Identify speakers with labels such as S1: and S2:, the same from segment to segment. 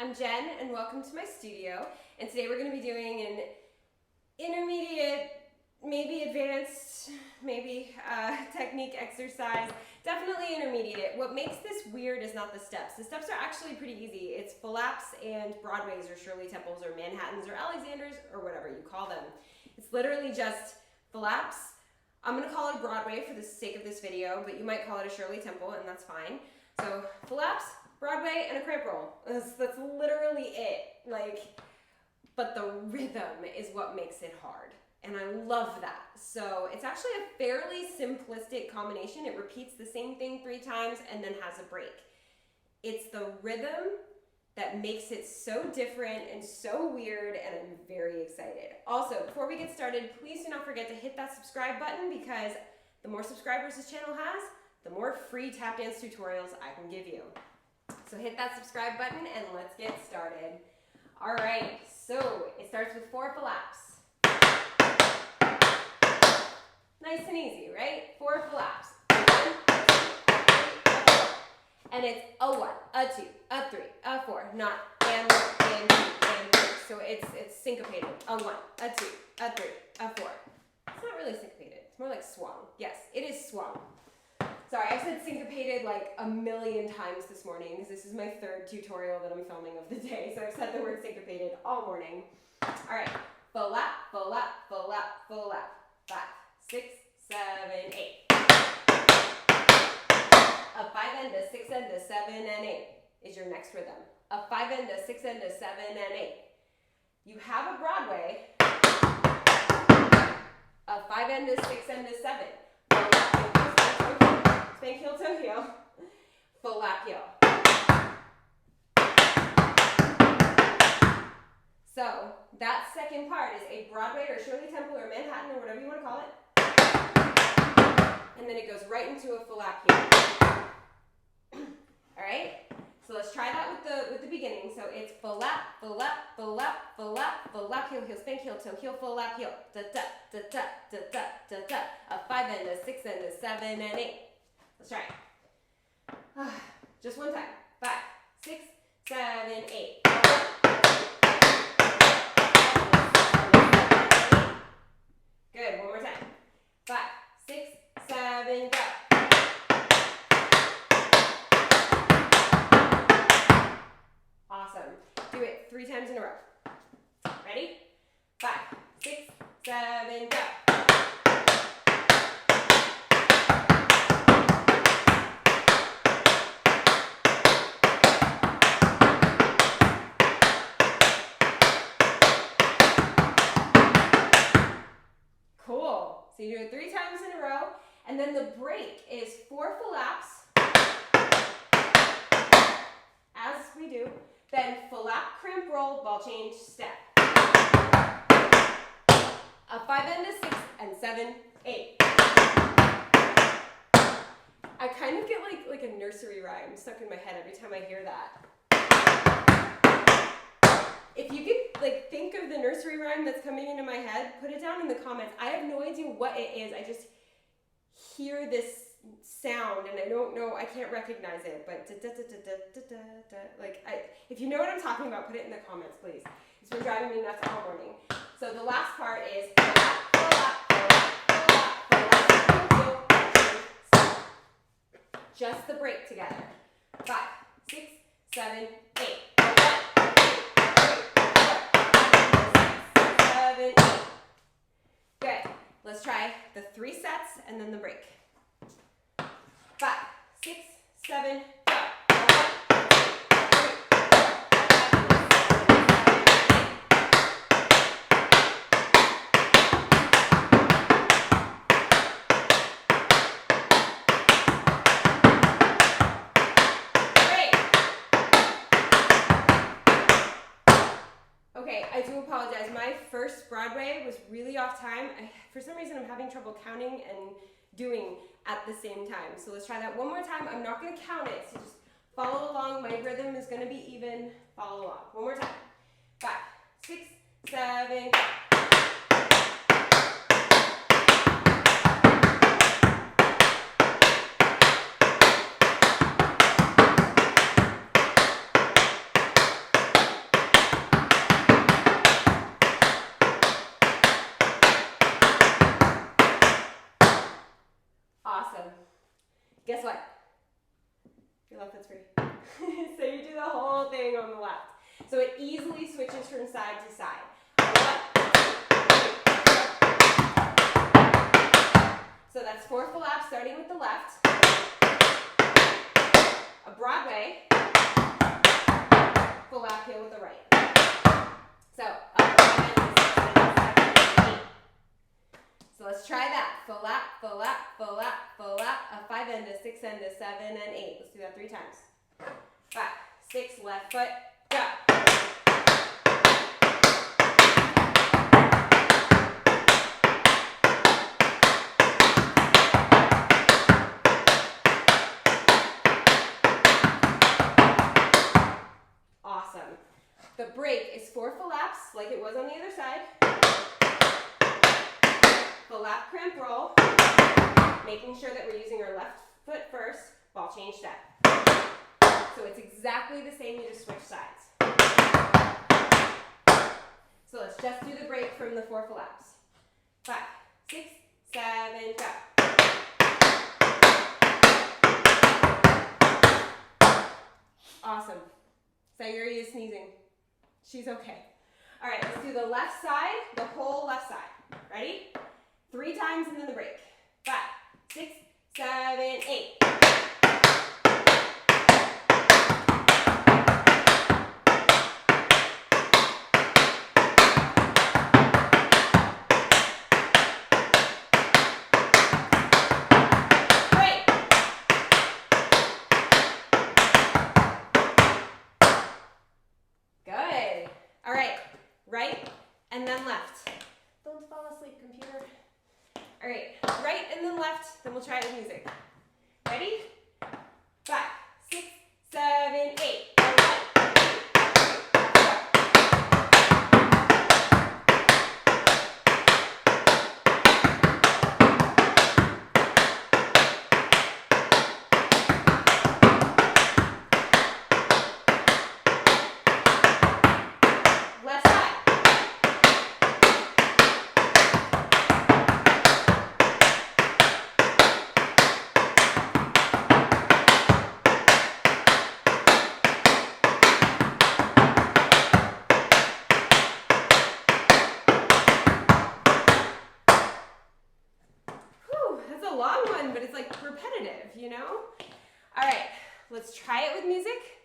S1: I'm Jen and welcome to my studio, and today we're going to be doing an intermediate, maybe advanced, maybe technique exercise, definitely intermediate. What makes this weird is not the steps. The steps are actually pretty easy. It's Flaps and Broadways or Shirley Temples or Manhattans or Alexanders or whatever you call them. It's literally just Flaps. I'm going to call it a Broadway for the sake of this video, but you might call it a Shirley Temple and that's fine. So Flaps, Broadway, and a cramp roll. That's literally it. But the rhythm is what makes it hard. And I love that. So it's actually a fairly simplistic combination. It repeats the same thing 3 times and then has a break. It's the rhythm that makes it so different and so weird, and I'm very excited. Also, before we get started, please do not forget to hit that subscribe button, because the more subscribers this channel has, the more free tap dance tutorials I can give you. So hit that subscribe button and let's get started. All right, so it starts with 4 flaps. Nice and easy, right? 4 flaps. 1, 2, 3, 4. And it's a 1, a 2, a 3, a 4, not and 1, and 2, and 3. So it's syncopated. A 1, a 2, a 3, a 4. It's not really syncopated. It's more like swung. Yes, it is swung. Sorry, I've said syncopated like a million times this morning because this is my 3rd tutorial that I'm filming of the day. So I've said the word syncopated all morning. All right, flap, flap, flap, flap. 5, 6, 7, 8. A 5 and a 6 and a 7 and 8 is your next rhythm. A 5 and a 6 and a 7 and 8. You have a Broadway. A 5 and a 6 and a 7. Spank heel, toe heel, flap heel. So that second part is a Broadway or Shirley Temple or Manhattan or whatever you want to call it. And then it goes right into a flap heel. All right? So let's try that with the beginning. So it's flap, flap, flap, flap, flap, heel, heel, spank heel, toe heel, flap heel. Da da da da da da da da. A 5 and a 6 and a 7 and 8. Let's try it. Just one time. 5, 6, 7, 8. Good. One more time. 5, 6, 7, go. Awesome. Do it 3 times in a row. Ready? 5, 6, 7, go. So you do it 3 times in a row, and then the break is 4 flaps, as we do, then flap, cramp, roll, ball change, step. A 5 and a 6 and 7, 8. I kind of get like a nursery rhyme stuck in my head every time I hear that. If you could think of the nursery rhyme that's coming into my head, put it down in the comments. I have no idea what it is. I just hear this sound and I don't know, I can't recognize it, but if you know what I'm talking about, put it in the comments, please. It's been driving me nuts all morning. So the last part is just the break together. 5, 6, 7, 8. Good. Let's try the 3 sets and then the break. 5, 6, 7, go. Okay, I do apologize. My first Broadway was really off time. For some reason, I'm having trouble counting and doing at the same time. So let's try that one more time. I'm not going to count it, so just follow along. My rhythm is going to be even. Follow along. One more time. 5, 6, 7, go. Guess what? Your left foot's free. So you do the whole thing on the left. So it easily switches from side to side. So that's 4 flaps starting with the left. A Broadway. Flap heel with the right. So up 5 and 6 and 7 and 8. So let's try that. Flap, flap, flap, flap. A 5 and a 6 and a 7 and 8. Let's do that 3 times. 5, 6, left foot, go. Awesome. The break is 4 flaps, like it was on the other side. Flap, cramp, roll. Making sure that we're using our left foot first, ball change step. So it's exactly the same, you just switch sides. So let's just do the break from the 4 flaps. 5, 6, 7, go. Awesome. Sayuri is sneezing. She's okay. All right, let's do the left side, the whole left side. Ready? 3 times and then the break. 5, 6, 7, 8. Right and then left. Don't fall asleep, computer. All right, right and then left, then we'll try it with music. Ready? 5, 6, 7, 8. But it's like repetitive, you know? All right, let's try it with music.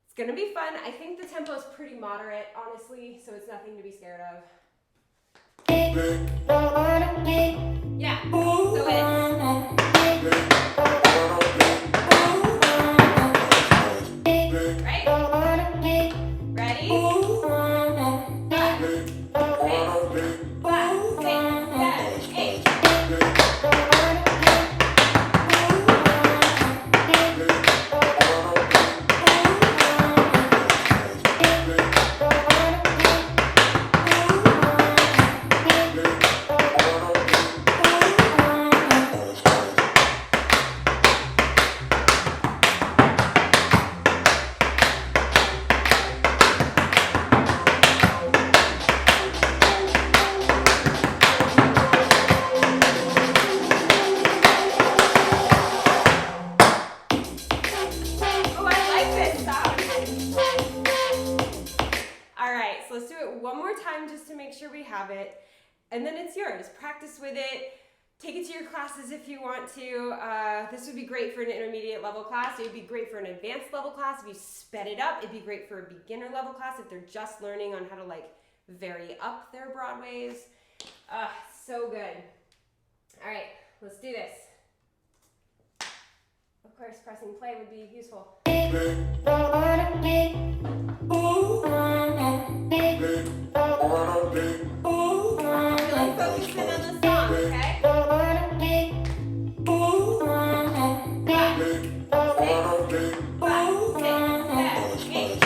S1: It's gonna be fun. I think the tempo is pretty moderate, honestly, so it's nothing to be scared of. Yeah, so it's... Right? Ready? 5, 6, 7, 8. Have it, and then it's yours. Practice with it. Take it to your classes if you want to. This would be great for an intermediate level class. It would be great for an advanced level class if you sped it up. It'd be great for a beginner level class if they're just learning on how to like vary up their Broadways. So good. All right, let's do this. Of course, pressing play would be useful. Really focus in on the song, okay? 5, 6, 7, 8.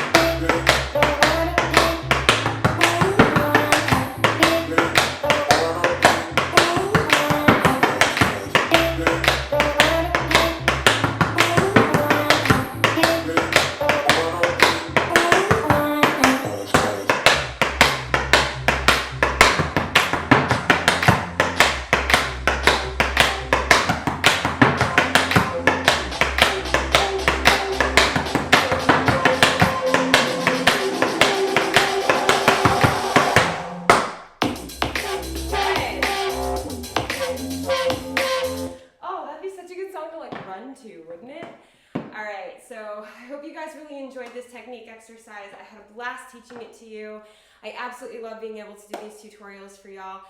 S1: too, wouldn't it? All right, so I hope you guys really enjoyed this technique exercise. I had a blast teaching it to you. I absolutely love being able to do these tutorials for y'all.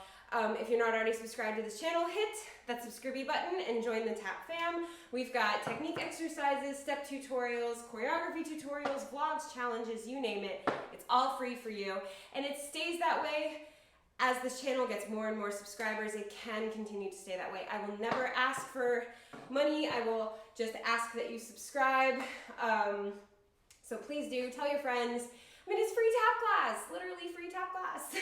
S1: If you're not already subscribed to this channel, hit that subscribe button and join the TAP fam. We've got technique exercises, step tutorials, choreography tutorials, vlogs, challenges, you name it. It's all free for you. And it stays that way as this channel gets more and more subscribers. It can continue to stay that way. I will never ask for money. I will just ask that you subscribe. So please do, tell your friends. I mean, it's free tap class, literally free tap class.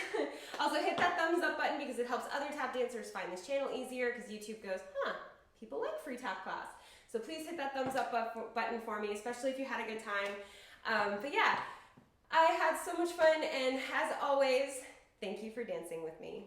S1: Also hit that thumbs up button because it helps other tap dancers find this channel easier, because YouTube goes, huh, people like free tap class. So please hit that thumbs up button for me, especially if you had a good time. But yeah, I had so much fun, and as always, thank you for dancing with me.